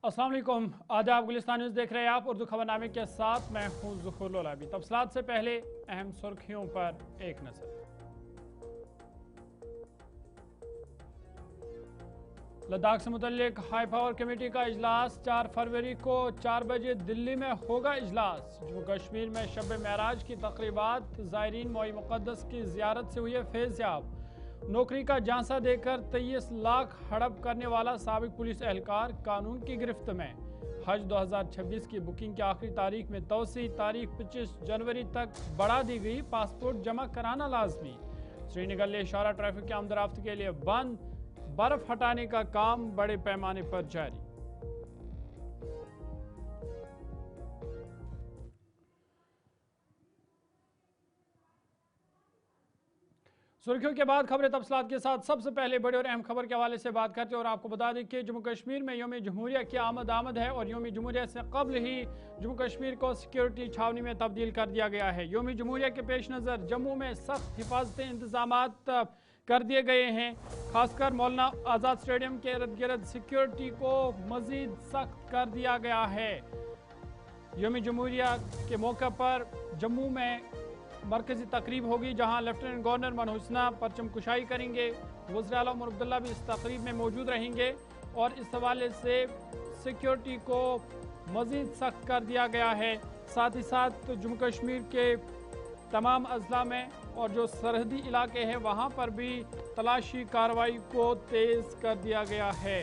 अस्सलाम वालेकुम। आदाब, गुलिस्तान न्यूज़ देख रहे हैं आप। उर्दू खबरनामे के साथ मैं हूं ज़ुहूर लोलाबी। तफसीलात से पहले अहम सुर्खियों पर एक नज़र। लद्दाख से मुतल्लिक हाई पावर कमेटी का इजलास 4 फरवरी को 4 बजे दिल्ली में होगा। इजलास जम्मू कश्मीर में शब महराज की तकरीबात, ज़ायरीन मोई मुक़द्दस की ज़ियारत से हुए फैज़याब। नौकरी का झांसा देकर 23 लाख हड़प करने वाला साबिक पुलिस एहलकार कानून की गिरफ्त में। हज 2026 की बुकिंग की आखिरी तारीख में तोसी, तारीख 25 जनवरी तक बढ़ा दी गई। पासपोर्ट जमा कराना लाजमी। श्रीनगर ले इशारा ट्रैफिक की आमदरफ्त के लिए बंद। बर्फ हटाने का काम बड़े पैमाने पर जारी। सुर्खियों के बाद खबरें तफसीलात के साथ। सबसे पहले बड़ी और अहम खबर के हवाले से बात करते हैं और आपको बता दें कि जम्मू कश्मीर में यौम जमहूरिया की आमद है और यौम जमहूरिया से कबल ही जम्मू कश्मीर को सिक्योरिटी छावनी में तब्दील कर दिया गया है। यौम जमहूरिया के पेश नज़र जम्मू में सख्त हिफाजती इंतजाम कर दिए गए हैं। खासकर मौलाना आज़ाद स्टेडियम के इर्द गिर्द सिक्योरिटी को मजीद सख्त कर दिया गया है। यौम जमहूरिया के मौके पर जम्मू में मरकजी तकरीब होगी, जहां लेफ्टिनेंट गवर्नर मनोज सिन्हा परचम कुशाई करेंगे। वज़ीर आला उमर अब्दुल्ला भी इस तकरीब में मौजूद रहेंगे और इस हवाले से सिक्योरिटी को मजीद सख्त कर दिया गया है। साथ ही साथ जम्मू कश्मीर के तमाम अजला में और जो सरहदी इलाके हैं वहां पर भी तलाशी कार्रवाई को तेज़ कर दिया गया है।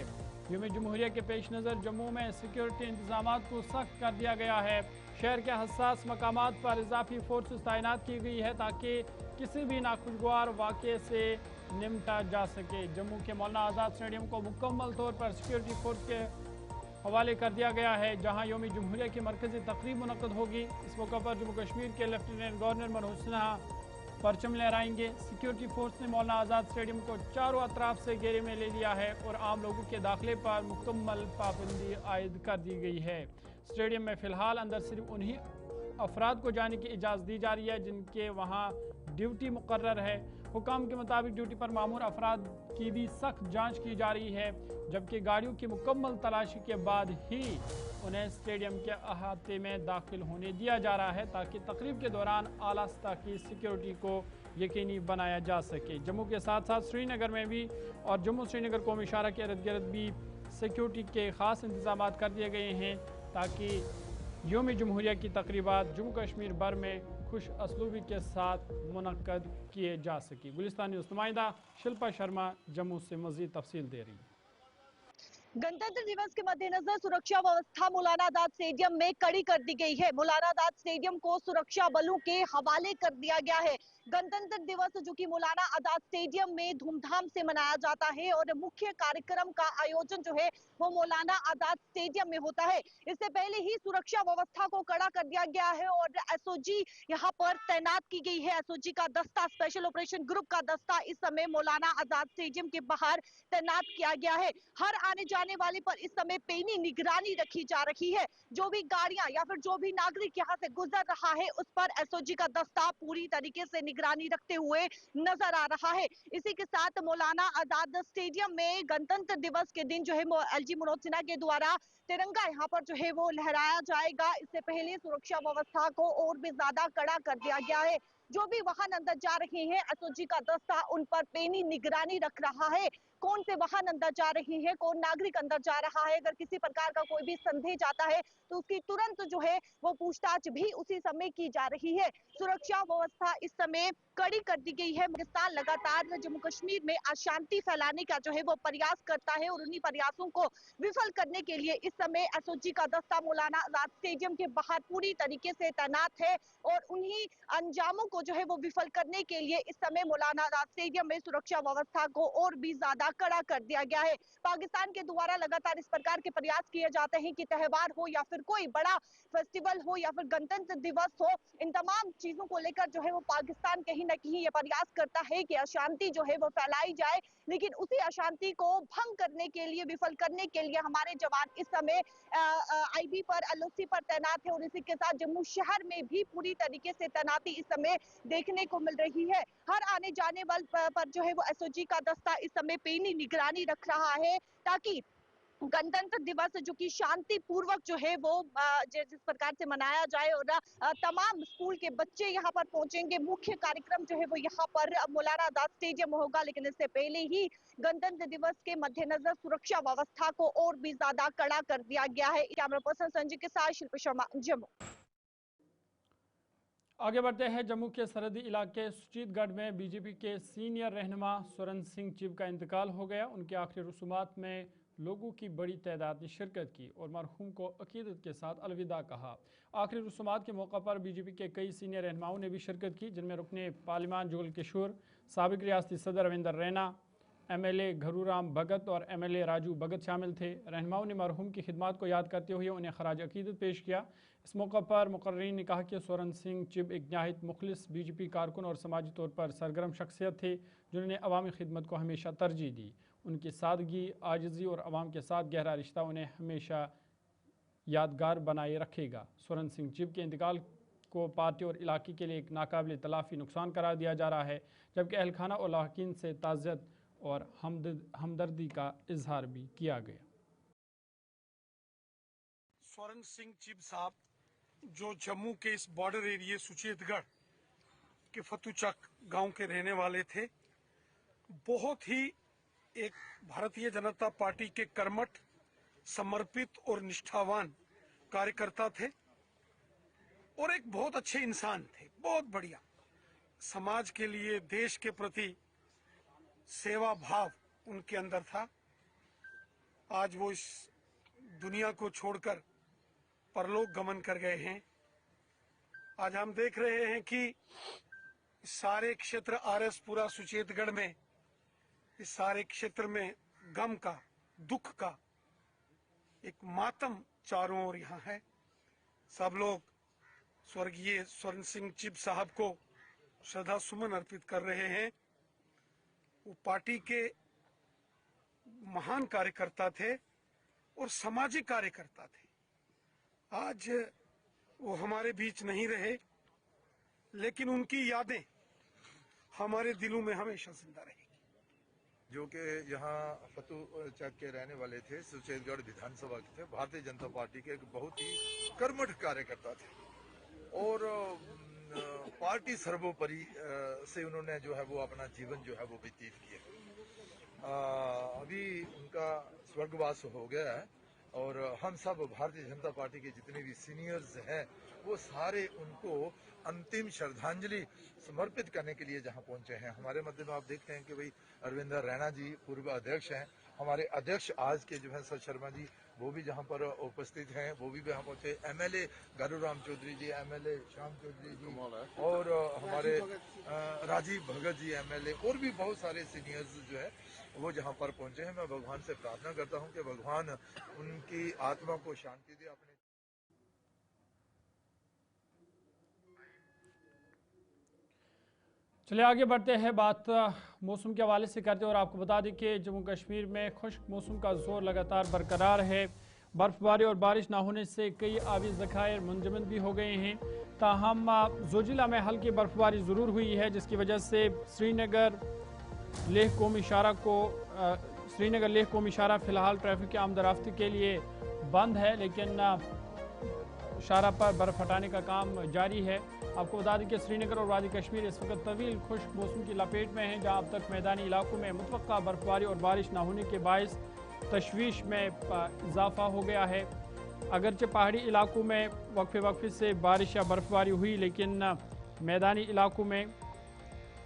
यौम जमहूरिया के पेश नज़र जम्मू में सिक्योरिटी इंतजाम को सख्त कर दिया गया है। शहर के हसास मकामात पर इजाफी फोर्सेस तैनात की गई है ताकि किसी भी नाखुशगवार वाक़े से निपटा जा सके। जम्मू के मौलाना आज़ाद स्टेडियम को मुकम्मल तौर पर सिक्योरिटी फोर्स के हवाले कर दिया गया है, जहां यौम जमहूरिया की मरकजी तकरीब मुनक़्क़द होगी। इस मौके पर जम्मू कश्मीर के लेफ्टिनेंट गवर्नर मनोज सिन्हा परचम लहराएंगे। सिक्योरिटी फोर्स ने मौलाना आज़ाद स्टेडियम को चारों अतराफ से घेरे में ले लिया है और आम लोगों के दाखिले पर मुकम्मल पाबंदी आयद कर दी गई है। स्टेडियम में फ़िलहाल अंदर सिर्फ उन्हीं अफराद को जाने की इजाज़त दी जा रही है जिनके वहाँ ड्यूटी मुकर्रर है। हुकाम के मुताबिक ड्यूटी पर मामूर अफराद की भी सख्त जांच की जा रही है, जबकि गाड़ियों की मुकम्मल तलाशी के बाद ही उन्हें स्टेडियम के अहाते में दाखिल होने दिया जा रहा है ताकि तकरीब के दौरान आला सतह की सिक्योरिटी को यकीनी बनाया जा सके। जम्मू के साथ साथ श्रीनगर में भी और जम्मू श्रीनगर कौमी इशारा के इर्द गिर्द भी सिक्योरिटी के ख़ास इंतजाम कर दिए गए हैं ताकि यौम जमहूरिया की तकरीबात जम्मू कश्मीर भर में खुश असलूबी के साथ मुनक्कद किए जा सके। गुलिस्तान न्यूज़ नुमाइंदा शिल्पा शर्मा जम्मू से मज़ीद तफसील दे रही है। गणतंत्र दिवस के मद्देनजर सुरक्षा व्यवस्था मौलाना आजाद स्टेडियम में कड़ी कर दी गई है। मौलाना आजाद स्टेडियम को सुरक्षा बलों के हवाले कर दिया गया है। गणतंत्र दिवस जो कि मौलाना आजाद स्टेडियम में धूमधाम से मनाया जाता है और मुख्य कार्यक्रम का आयोजन जो है वो मौलाना आजाद स्टेडियम में होता है। इससे पहले ही सुरक्षा व्यवस्था को कड़ा कर दिया गया है और एसओजी यहाँ पर तैनात की गई है। एसओजी का दस्ता, स्पेशल ऑपरेशन ग्रुप का दस्ता इस समय मौलाना आजाद स्टेडियम के बाहर तैनात किया गया है। हर आने जाने वाले पर इस समय पैनी निगरानी रखी जा रही है। जो भी गाड़ियां या फिर जो भी नागरिक यहाँ से गुजर रहा है उस पर एसओजी का दस्ता पूरी तरीके से निगरानी रखते हुए नजर आ रहा है। इसी के साथ मौलाना आजाद स्टेडियम में गणतंत्र दिवस के दिन जो है एलजी मनोज सिन्हा के द्वारा तिरंगा यहाँ पर जो है वो लहराया जाएगा। इससे पहले सुरक्षा व्यवस्था को और भी ज्यादा कड़ा कर दिया गया है। जो भी वाहन अंदर जा रहे हैं एसओजी का दस्ता उन पर पैनी निगरानी रख रहा है। कौन से वाहन अंदर जा रहे हैं, कौन नागरिक अंदर जा रहा है, अगर किसी प्रकार का कोई भी संदेह जाता है तो उसकी तुरंत जो है वो पूछताछ भी उसी समय की जा रही है। सुरक्षा व्यवस्था इस समय कड़ी कर दी गई है। पाकिस्तान लगातार जम्मू कश्मीर में अशांति फैलाने का जो है वो प्रयास करता है और उन्हीं प्रयासों को विफल करने के लिए इस समय एसओजी का दस्ता मौलाना आजाद स्टेडियम के बाहर पूरी तरीके से तैनात है और उन्हीं अंजामों को जो है वो विफल करने के लिए इस समय मौलाना आजाद स्टेडियम में सुरक्षा व्यवस्था को और भी ज्यादा कड़ा कर दिया गया है। पाकिस्तान के द्वारा लगातार इस प्रकार के प्रयास किए जाते हैं कि त्योहार हो या फिर कोई बड़ा फेस्टिवल हो या फिर गणतंत्र दिवस हो, इन तमाम चीजों को लेकर जो है वो पाकिस्तान कहीं ना कहीं ये प्रयास करता है कि अशांति जो है वो फैलाई जाए, लेकिन उसी अशांति को भंग करने के लिए, विफल करने के लिए हमारे जवान इस समय आईबी पर, एलओसी पर तैनात है और इसी के साथ जम्मू शहर में भी पूरी तरीके से तैनाती इस समय देखने को मिल रही है। हर आने जाने वाले पर जो है वो एसओजी का दस्ता इस समय पैनी निगरानी रख रहा है ताकि गणतंत्र दिवस जो कि शांति पूर्वक जो है वो जिस प्रकार से मनाया जाए, और तमाम स्कूल के बच्चे यहाँ पर पहुंचेंगे। मुख्य कार्यक्रम जो है वो यहाँ पर मौलाना आजाद स्टेडियम में होगा, लेकिन इससे पहले ही गणतंत्र दिवस के मद्देनजर सुरक्षा व्यवस्था को और भी ज्यादा कड़ा कर दिया गया है। कैमरा पर्सन संजय के साथ शिल्पी शर्मा, जम्मू। आगे बढ़ते हैं। जम्मू के सरहदी इलाके सुचीतगढ़ में बीजेपी के सीनियर रहनुमा स्वर्ण सिंह चिब का इंतकाल हो गया। उनके आखिरी रसूमात में लोगों की बड़ी तादाद ने शिरकत की और मरहूम को अकीदत के साथ अलविदा कहा। आखिरी रसूमात के मौका पर बीजेपी के कई सीनियर रहनुमाओं ने भी शिरकत की, जिनमें रुकने पार्लिमान जुगल किशोर, साबिक रियासती सदर रविंदर रैना, एमएलए घरूराम भगत और एमएलए राजू भगत शामिल थे। रहनुमाओं ने मरहूम की खिदमत को याद करते हुए उन्हें खराज अकीदत पेश किया। इस मौका पर मुकर्रीन ने कहा कि स्वर्ण सिंह चिब एक नहायत मुखलिस बीजेपी कारकुन और समाजी तौर पर सरगर्म शख्सियत थे, जिन्होंने अवामी खिदमत को हमेशा तरजीह दी। उनकी सादगी, आजिज़ी और अवाम के साथ गहरा रिश्ता उन्हें हमेशा यादगार बनाए रखेगा। स्वर्ण सिंह चिब के इंतकाल को पार्टी और इलाके के लिए एक नाकाबिल तलाफ़ी नुकसान करार दिया जा रहा है, जबकि अहलखाना और लाहकीन से ताज़ियत और हमदर्दी का इजहार भी किया गया। स्वर्ण सिंह चिब साहब जो जम्मू के इस बॉर्डर एरिया सुचेतगढ़ के फतुचक गांव के रहने वाले थे, बहुत ही एक भारतीय जनता पार्टी के कर्मठ, समर्पित और निष्ठावान कार्यकर्ता थे और एक बहुत अच्छे इंसान थे। बहुत बढ़िया समाज के लिए, देश के प्रति सेवा भाव उनके अंदर था। आज वो इस दुनिया को छोड़कर परलोक गमन कर गए हैं। आज हम देख रहे हैं कि सारे क्षेत्र आरएस पुरा सुचेतगढ़ में, इस सारे क्षेत्र में गम का, दुख का एक मातम चारों ओर यहाँ है। सब लोग स्वर्गीय स्वर्ण सिंह चिब साहब को श्रद्धा सुमन अर्पित कर रहे हैं। वो पार्टी के महान कार्यकर्ता थे और सामाजिक कार्यकर्ता थे। आज वो हमारे बीच नहीं रहे, लेकिन उनकी यादें हमारे दिलों में हमेशा जिंदा रहेगी। जो कि यहाँ फतुचक के रहने वाले थे, सुचेतगढ़ विधानसभा के थे, भारतीय जनता पार्टी के एक बहुत ही कर्मठ कार्यकर्ता थे और पार्टी सर्वोपरि से उन्होंने जो है वो अपना जीवन जो है वो व्यतीत किया। अभी उनका स्वर्गवास हो गया है और हम सब भारतीय जनता पार्टी के जितने भी सीनियर्स हैं वो सारे उनको अंतिम श्रद्धांजलि समर्पित करने के लिए जहां पहुंचे हैं। हमारे मध्य में आप देखते हैं कि भाई अरविंदर रैना जी पूर्व अध्यक्ष हैं, हमारे अध्यक्ष आज के जो है सर शर्मा जी वो भी जहां पर उपस्थित हैं, वो भी यहाँ पहुंचे। एमएलए घरूराम चौधरी जी, एमएलए श्याम चौधरी जी और हमारे राजीव भगत जी एमएलए और भी बहुत सारे सीनियर्स जो है वो जहाँ पर पहुंचे हैं। मैं भगवान से प्रार्थना करता हूँ कि भगवान उनकी आत्मा को शांति दे। अपने चलिए आगे बढ़ते हैं, बात मौसम के हवाले से करते हैं और आपको बता दें कि जम्मू कश्मीर में खुश्क मौसम का जोर लगातार बरकरार है। बर्फबारी और बारिश ना होने से कई आबी ज़खायर मुंजमद भी हो गए हैं। ताहम जोजिला में हल्की बर्फबारी ज़रूर हुई है, जिसकी वजह से श्रीनगर लेह कोम इशारा फ़िलहाल ट्रैफिक की आमदरफ्ती के लिए बंद है, लेकिन इशारा पर बर्फ़ हटाने का काम जारी है। आपको बता दें कि श्रीनगर और वादी कश्मीर इस वक्त तवील खुश्क मौसम की लपेट में हैं, जहां अब तक मैदानी इलाकों में मुतवक्का बर्फबारी और बारिश ना होने के बायस तशवीश में इजाफा हो गया है। अगरचे पहाड़ी इलाकों में वक्फे से बारिश या बर्फबारी हुई, लेकिन मैदानी इलाकों में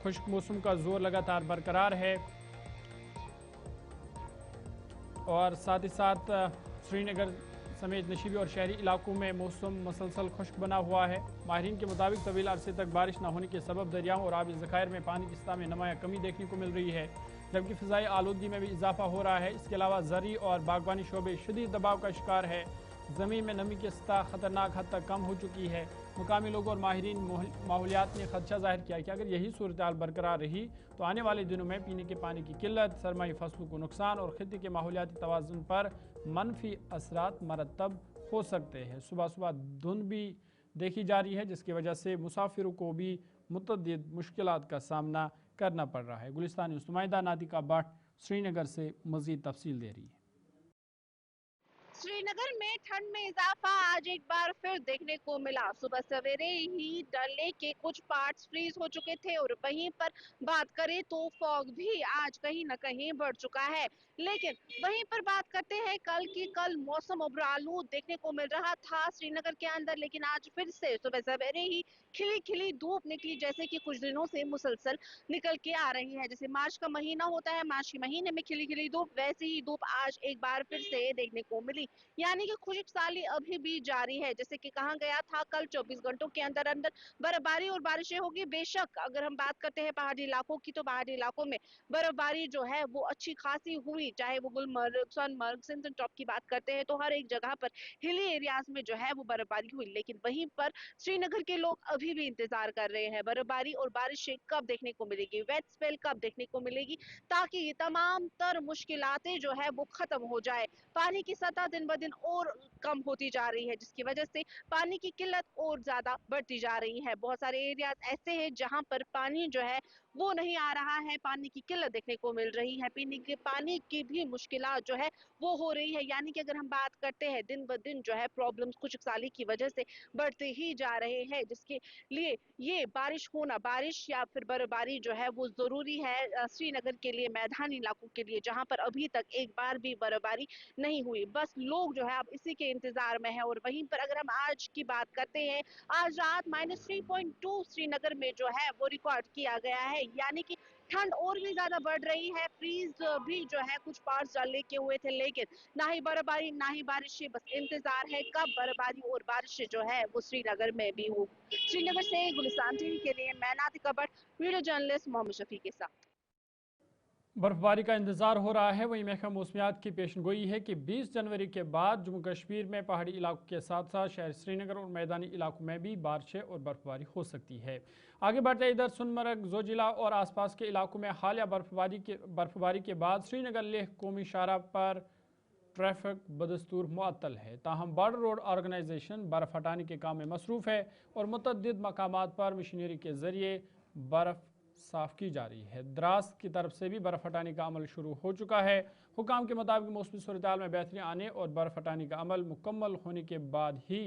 खुश्क मौसम का जोर लगातार बरकरार है और साथ ही साथ श्रीनगर समेत नशीबी और शहरी इलाकों में मौसम मसलसल खुश्क बना हुआ है। माहिरीन के मुताबिक तवील अरसे तक बारिश न होने के सबब दरियाओं और आबी ज़खायर में पानी की सतह में नुमाया कमी देखने को मिल रही है, जबकि फ़िज़ाई आलूदगी में भी इजाफा हो रहा है। इसके अलावा ज़री और बागवानी शोबे शदीद दबाव का शिकार है। ज़मीन में नमी की सतह ख़तरनाक हद तक कम हो चुकी है। मुकामी लोगों और माहिरीन माहौलियात ने खदशा जाहिर किया कि अगर यही सूरत हाल बरकरार रही तो आने वाले दिनों में पीने के पानी की किल्लत, सरमाई फसलों को नुकसान और खित्ते के माहौलियाती तवाज़ुन पर मनफी असरात मरतब हो सकते हैं। सुबह सुबह धुंध भी देखी जा रही है, जिसकी वजह से मुसाफिरों को भी मुतअद्दिद मुश्किलात का सामना करना पड़ रहा है। गुलिस्तान नुमाइंदा नादिका भट्ट श्रीनगर से मज़ीद तफसील दे रही है। श्रीनगर में ठंड में इजाफा आज एक बार फिर देखने को मिला। सुबह सवेरे ही डल लेक के कुछ पार्ट्स फ्रीज हो चुके थे और वहीं पर बात करें तो फॉग भी आज कहीं न कहीं बढ़ चुका है। लेकिन वहीं पर बात करते हैं कल की, कल मौसम उबरालू देखने को मिल रहा था श्रीनगर के अंदर, लेकिन आज फिर से सुबह सवेरे ही खिली खिली धूप निकली, जैसे कि कुछ दिनों से मुसलसल निकल के आ रही है। जैसे मार्च का महीना होता है, मार्च के महीने में खिली खिली धूप, वैसे ही धूप आज एक बार फिर से देखने को मिली। यानी कि खुशकसाली अभी भी जारी है। जैसे कि कहा गया था कल 24 घंटों के अंदर अंदर बर्फबारी और बारिशें होगी। बेशक अगर हम बात करते हैं पहाड़ी इलाकों की, तो पहाड़ी इलाकों में बर्फबारी जो है वो अच्छी खासी हुई। चाहे वो गुलमर्ग, सोनमर्ग, सिंथन टॉप की बात करते हैं तो हर एक जगह पर हिली एरियाज में जो है वो बर्फबारी हुई। लेकिन वहीं पर श्रीनगर के लोग अभी भी इंतजार कर रहे हैं बर्फबारी और बारिशें कब देखने को मिलेगी, वेट स्पेल कब देखने को मिलेगी, ताकि ये तमाम तर मुश्किलातें जो है वो खत्म हो जाए। पानी की सतह दिन ब दिन और कम होती जा रही है, जिसकी वजह से पानी की किल्लत और ज्यादा बढ़ती जा रही है। बहुत सारे एरियाज ऐसे हैं जहां पर पानी जो है वो नहीं आ रहा है, पानी की किल्लत देखने को मिल रही है, पीने के पानी की भी मुश्किलात जो है वो हो रही है। यानी कि अगर हम बात करते हैं दिन ब दिन जो है प्रॉब्लम्स कुछ साली की वजह से बढ़ते ही जा रहे हैं, जिसके लिए ये बारिश होना, बारिश या फिर बर्फबारी जो है वो जरूरी है श्रीनगर के लिए, मैदानी इलाकों के लिए जहां पर अभी तक एक बार भी बर्फबारी नहीं हुई। बस लोग जो है अब इसी के इंतजार में है। और वहीं पर अगर हम आज की बात करते हैं, आज रात -3.2 श्रीनगर में जो है वो रिकॉर्ड किया गया है। यानी कि ठंड और भी ज्यादा बढ़ रही है। फ्रीज भी जो है कुछ पार्ट्स डालने के हुए थे, लेकिन ना ही बर्फबारी ना ही बारिशें। बस इंतजार है कब बर्फबारी और बारिशें जो है वो श्रीनगर में भी हो। श्रीनगर से गुलिस्तान टीवी के लिए मैं नातिका भट्ट, वीडियो जर्नलिस्ट मोहम्मद शफी के साथ। बर्फबारी का इंतजार हो रहा है। वहीं महकमा मौसमियात की पेशगोई है कि 20 जनवरी के बाद जम्मू कश्मीर में पहाड़ी इलाकों के साथ साथ शहर श्रीनगर और मैदानी इलाकों में भी बारिशें और बर्फबारी हो सकती है। आगे बढ़ते इधर सोनमर्ग, जोजिला और आसपास के इलाकों में हालिया बर्फबारी के बाद श्रीनगर लेह कौमी शाहराह पर ट्रैफिक बदस्तूर मुअत्तल है। ताहम बॉर्डर रोड ऑर्गेनाइजेशन बर्फ हटाने के काम में मसरूफ़ है और मुतअद्दिद मकामात पर मशीनरी के जरिए बर्फ साफ की जा रही है। द्रास की तरफ से भी बर्फ हटाने का अमल शुरू हो चुका है। हुकाम के मुताबिक मौसमी सूरत में बेहतरी आने और बर्फ हटाने का अमल मुकम्मल होने के बाद ही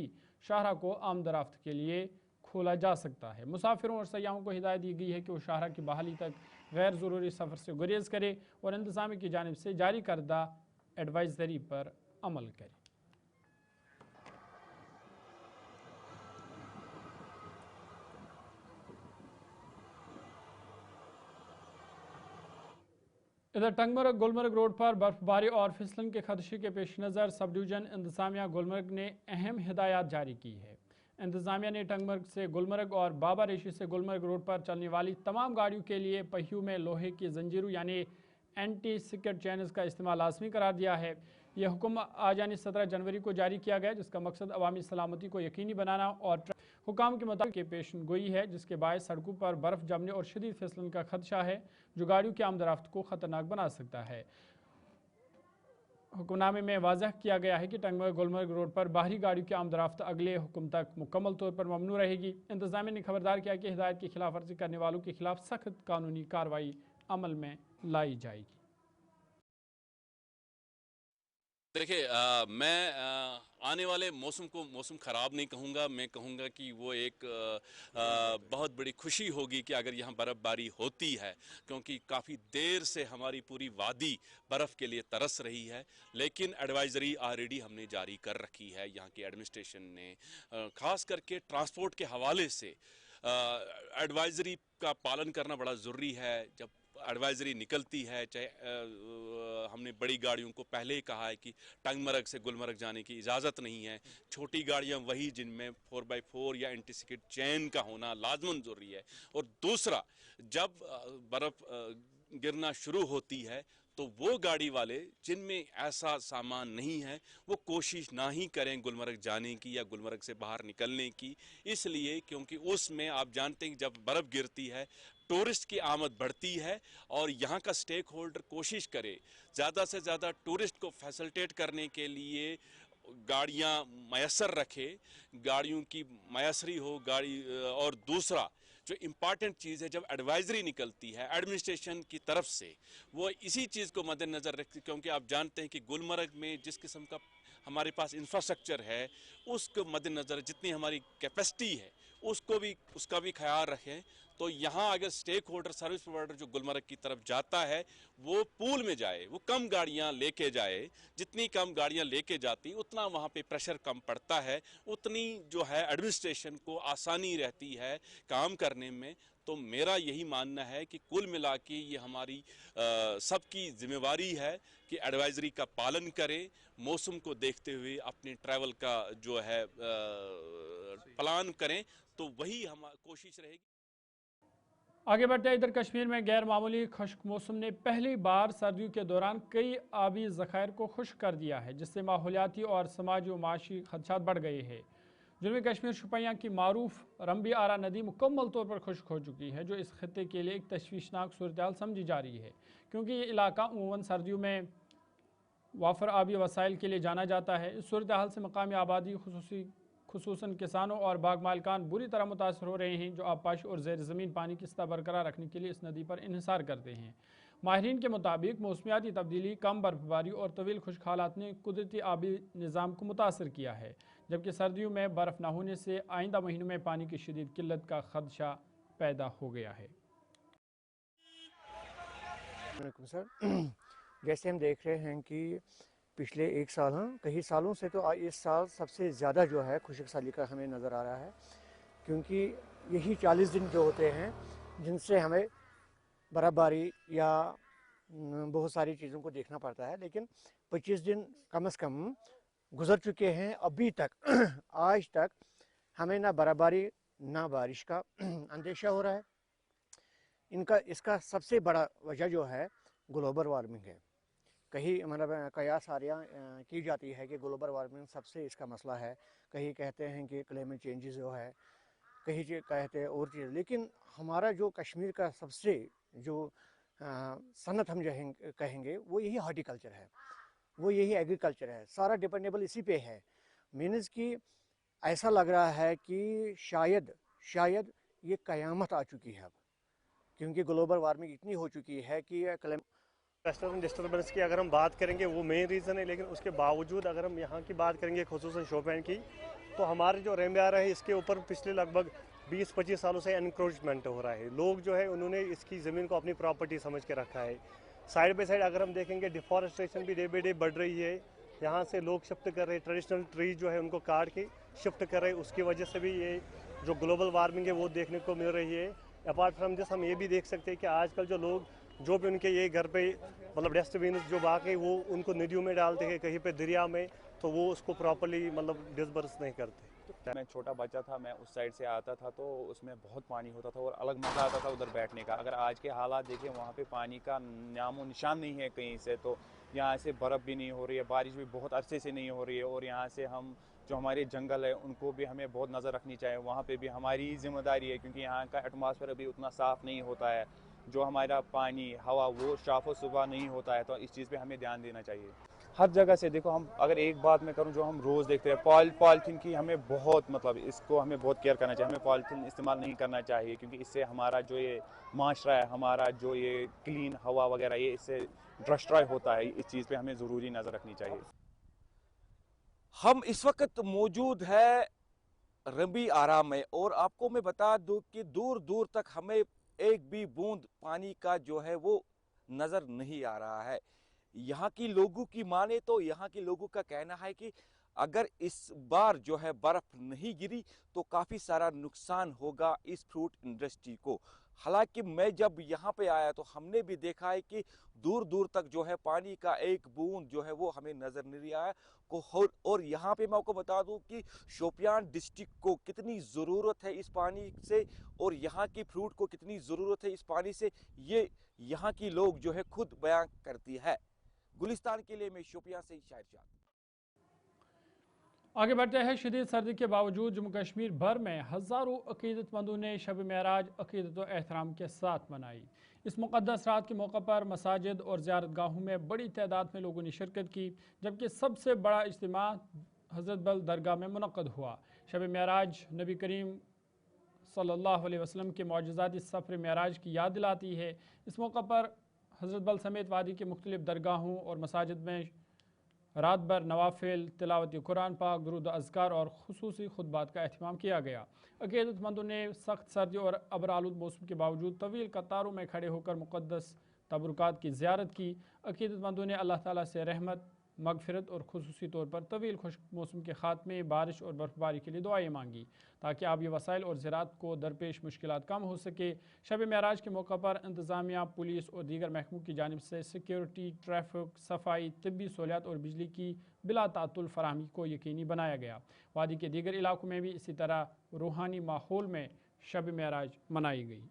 शाहराह को आमदराफ्त के लिए खोला जा सकता है। मुसाफिरों और सयाहों को हिदायत दी गई है कि वो शाहराह की बहाली तक गैर ज़रूरी सफ़र से गुरेज करे और इंतज़ामिया की जानिब से जारी करदा एडवाइजरी पर अमल करें। इधर टंगमर्ग गुलमर्ग रोड पर बर्फबारी और फिसलन के खदशे के पेश नज़र सब डिवीज़न इंतज़ामिया गुलमर्ग ने अहम हिदायत जारी की है। इंतज़ामिया ने टंगमर्ग से गुलमर्ग और बाबा रेशी से गुलमर्ग रोड पर चलने वाली तमाम गाड़ियों के लिए पहियों में लोहे की जंजीरों यानी एंटी स्किड चैनल्स का इस्तेमाल लाजमी करार दिया है। यह हुक्म आज यानी 17 जनवरी को जारी किया गया, जिसका मकसद अवामी सलामती को यकीनी बनाना और हुकाम के मुताबिक पेशन गोई है, जिसके बायस सड़कों पर बर्फ़ जमने और शदीद फिसलन का खदशा है जो गाड़ियों की आमदरफ्त को ख़तरनाक बना सकता है। हुक्मनामे में वाजह किया गया है कि टंगमर्ग गुलमर्ग रोड पर बाहरी गाड़ियों की आमदरफ्त अगले हुक्म तक मुकम्मल तौर पर ममनू रहेगी। इंतज़ामिया ने खबरदार किया कि हिदायत की खिलाफ वर्जी करने वालों के खिलाफ सख्त कानूनी कार्रवाई अमल में लाई जाएगी। देखिए, मैं आने वाले मौसम को मौसम ख़राब नहीं कहूँगा, मैं कहूँगा कि वो एक बहुत बड़ी खुशी होगी कि अगर यहाँ बर्फ़बारी होती है, क्योंकि काफ़ी देर से हमारी पूरी वादी बर्फ़ के लिए तरस रही है। लेकिन एडवाइज़री ऑलरेडी हमने जारी कर रखी है यहाँ की एडमिनिस्ट्रेशन ने, ख़ास करके ट्रांसपोर्ट के हवाले से एडवाइज़री का पालन करना बड़ा ज़रूरी है। जब एडवाइजरी निकलती है, चाहे हमने बड़ी गाड़ियों को पहले ही कहा है कि टंगमर्ग से गुलमर्ग जाने की इजाज़त नहीं है। छोटी गाड़ियां वही जिनमें 4x4 या एंटी स्किड चैन का होना लाजमन ज़रूरी है। और दूसरा, जब बर्फ़ गिरना शुरू होती है तो वो गाड़ी वाले जिनमें ऐसा सामान नहीं है वो कोशिश ना ही करें गुलमर्ग जाने की या गुलमर्ग से बाहर निकलने की, इसलिए क्योंकि उसमें आप जानते हैं कि जब बर्फ़ गिरती है टूरिस्ट की आमद बढ़ती है और यहाँ का स्टेक होल्डर कोशिश करे ज़्यादा से ज़्यादा टूरिस्ट को फैसिलिटेट करने के लिए गाड़ियाँ मैसर रखे, गाड़ियों की मैसरी हो गाड़ी। और दूसरा जो इम्पॉर्टेंट चीज़ है, जब एडवाइजरी निकलती है एडमिनिस्ट्रेशन की तरफ से, वो इसी चीज़ को मद्देनज़र रखती, क्योंकि आप जानते हैं कि गुलमर्ग में जिस किस्म का हमारे पास इंफ्रास्ट्रक्चर है, उसको मद्देनज़र जितनी हमारी कैपेसिटी है उसका भी ख्याल रखें। तो यहाँ अगर स्टेक होल्डर सर्विस प्रोवाइडर जो गुलमर्ग की तरफ जाता है वो पूल में जाए, वो कम गाड़ियाँ लेके जाए। जितनी कम गाड़ियाँ लेके जाती उतना वहाँ पे प्रेशर कम पड़ता है, उतनी जो है एडमिनिस्ट्रेशन को आसानी रहती है काम करने में। तो मेरा यही मानना है कि कुल मिला के ये हमारी सबकी जिम्मेवारी है कि एडवाइजरी का पालन करें, मौसम को देखते हुए अपने ट्रैवल का जो है प्लान करें, तो वही हम कोशिश रहेगी। आगे बढ़ते हैं, इधर कश्मीर में गैर मामूली खुश्क मौसम ने पहली बार सर्दियों के दौरान कई आबी ज़खायर को खुश्क कर दिया है, जिससे माहौलियाती और समाजी व माशी खदशात बढ़ गए हैं। जनूबी कश्मीर शुपियाँ की मारूफ रंबी आरा नदी मुकम्मल तौर पर खुश्क हो चुकी है, जो इस खत्े के लिए एक तशवीशनाक सूरत समझी जा रही है, क्योंकि ये इलाका अमूमन सर्दियों में वाफर आबी वसाइल के लिए जाना जाता है। इस सूरत हाल से मकामी आबादी खुसूसन किसानों और बाग मालिकान बुरी तरह मुतासर हो रहे हैं, जो आबपाशी और ज़ेर ज़मीन पानी की सतह बरकरार रखने के लिए इस नदी पर इन्हिसार करते हैं। माहिरीन के मुताबिक मौसमियाती तब्दीली, कम बर्फबारी और तवील खुश्क हालात ने कुदरती आबी निज़ाम को मुतासर किया है, जबकि सर्दियों में बर्फ़ न होने से आइंदा महीनों में पानी की शदीद किल्लत का खदशा पैदा हो गया है। सर, जैसे हम देख रहे हैं कि पिछले एक साल, कई सालों से तो इस साल सबसे ज़्यादा जो है खुशक साली का हमें नज़र आ रहा है, क्योंकि यही 40 दिन जो होते हैं जिनसे हमें बर्फ़बारी या बहुत सारी चीज़ों को देखना पड़ता है, लेकिन 25 दिन कम से कम गुज़र चुके हैं। अभी तक आज तक हमें ना बर्फ़बारी ना बारिश का अंदेशा हो रहा है। इसका सबसे बड़ा वजह जो है ग्लोबल वार्मिंग है। कहीं मतलब कयास आरियाँ की जाती है कि ग्लोबल वार्मिंग सबसे इसका मसला है, कहीं कहते हैं कि क्लाइमेट चेंजेस जो है, कहीं कहते हैं और चीज़। लेकिन हमारा जो कश्मीर का सबसे जो सनत हम जो कहेंगे वो यही हॉर्टिकल्चर है, वो यही एग्रीकल्चर है, सारा डिपेंडेबल इसी पे है। मीन्स कि ऐसा लग रहा है कि शायद ये क़यामत आ चुकी है अब, क्योंकि ग्लोबल वार्मिंग इतनी हो चुकी है कि वेस्टर्न डिस्टर्बेंस की अगर हम बात करेंगे वो मेन रीज़न है, लेकिन उसके बावजूद अगर हम यहाँ की बात करेंगे खुसूसन शोपियां की, तो हमारे जो रेम्बियारा है इसके ऊपर पिछले लगभग 20-25 सालों से एनक्रोचमेंट हो रहा है। लोग जो है उन्होंने इसकी ज़मीन को अपनी प्रॉपर्टी समझ के रखा है। साइड बाई साइड अगर हम देखेंगे डिफॉरेस्टेशन भी डे बाई डे बढ़ रही है। यहाँ से लोग शिफ्ट कर रहे हैं, ट्रेडिशनल ट्रीज जो है उनको काट के शिफ्ट कर रहे हैं, उसकी वजह से भी ये जो ग्लोबल वार्मिंग है वो देखने को मिल रही है। अपार्ट फ्रॉम दिस हम ये भी देख सकते हैं कि आजकल जो लोग जो भी उनके ये घर पे मतलब डस्टबिन जो बाकी वो उनको नदियों में डालते हैं, कहीं पे दरिया में, तो वो उसको प्रॉपर्ली मतलब डिस्बर्स नहीं करते। मैं छोटा बच्चा था, मैं उस साइड से आता था तो उसमें बहुत पानी होता था और अलग मज़ा आता था उधर बैठने का। अगर आज के हालात देखें, वहाँ पे पानी का नामो निशान नहीं है कहीं से। तो यहाँ से बर्फ़ भी नहीं हो रही है, बारिश भी बहुत अरसे से नहीं हो रही है। और यहाँ से हम जो हमारे जंगल है उनको भी हमें बहुत नज़र रखनी चाहिए, वहाँ पे भी हमारी ज़िम्मेदारी है, क्योंकि यहाँ का एटमॉस्फेयर अभी उतना साफ़ नहीं होता है। जो हमारा पानी हवा वो साफ़ सुबह नहीं होता है, तो इस चीज़ पे हमें ध्यान देना चाहिए। हर जगह से देखो, हम अगर एक बात मैं करूं जो हम रोज़ देखते हैं, पॉलीथीन की हमें बहुत मतलब इसको हमें बहुत केयर करना चाहिए। हमें पॉलीथीन इस्तेमाल नहीं करना चाहिए, क्योंकि इससे हमारा जो ये माशरा है, हमारा जो ये क्लीन हवा वगैरह ये इससे डिस्ट्रॉय होता है। इस चीज़ पे हमें ज़रूरी नज़र रखनी चाहिए। हम इस वक्त मौजूद है रंबी आरा में, और आपको मैं बता दूं कि दूर दूर तक हमें एक भी बूंद पानी का जो है वो नज़र नहीं आ रहा है। यहाँ की लोगों की माने तो यहाँ के लोगों का कहना है कि अगर इस बार जो है बर्फ़ नहीं गिरी तो काफ़ी सारा नुकसान होगा इस फ्रूट इंडस्ट्री को। हालांकि मैं जब यहाँ पे आया तो हमने भी देखा है कि दूर दूर तक जो है पानी का एक बूंद जो है वो हमें नज़र नहीं आया और यहाँ पे मैं आपको बता दूं कि शोपियान डिस्ट्रिक्ट को कितनी ज़रूरत है इस पानी से, और यहाँ की फ्रूट को कितनी ज़रूरत है इस पानी से, ये यहाँ की लोग जो है खुद बयान करती है। गुलिस्तान के लिए मैं शोपियां से शाहिद। आगे बढ़ते हैं। शदीद सर्दी के बावजूद जम्मू कश्मीर भर में हज़ारों अकीदतमंदों ने शब मेराज अकीदत व एहतराम के साथ मनाई। इस मुक़द्दस रात के मौके पर मसाजिद और ज़ियारतगाहों में बड़ी तादाद में लोगों ने शिरकत की, जबकि सबसे बड़ा इज्तिमा हज़रत बल दरगाह में मुनक़्क़द हुआ। शब मेराज नबी करीम सल्लल्लाहु अलैहि वसल्लम के मौजज़ाती सफ़र मेराज की याद दिलाती है। इस मौके पर हज़रत बल समेत वादी के मुख्तलिफ़ दरगाहों और मसाजिद में रात भर नवाफिल, तिलावत कुरान पाक, दुरूद अज़कार और खुसूसी खुतबात का एहतमाम किया गया। अक़ीदतमंदों ने सख्त सर्दी और अबरालूद मौसम के बावजूद तवील कतारों में खड़े होकर मुक़द्दस तबरुकात की ज़ियारत की। अक़ीदतमंदों ने अल्लाह ताला से रहमत, मगफिरत और खुसूसी तौर पर तवील खुश्क मौसम के ख़ात्मे, बारिश और बर्फ़बारी के लिए दुआएँ मांगी ताकि आबी वसाइल और ज़राअत को दरपेश मुश्किलात कम हो सके। शब मेराज के मौका पर इंतज़ामिया, पुलिस और दीगर महकमों की जानिब से सिक्योरिटी, ट्रैफिक, सफाई, तिब्बी सहूलियात और बिजली की बिला तातुल फराहमी को यकीनी बनाया गया। वादी के दीगर इलाकों में भी इसी तरह रूहानी माहौल में शब मेराज मनाई गई।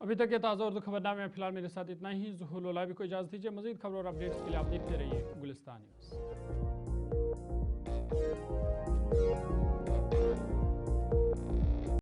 अभी तक के ताज़ा उर्दू खबरनामे में फिलहाल मेरे साथ इतना ही। ज़ुहूर लोलाबी को इजाज़त दीजिए। मज़ीद खबर और अपडेट्स के लिए आप देखते रहिए गुलिस्तान न्यूज़।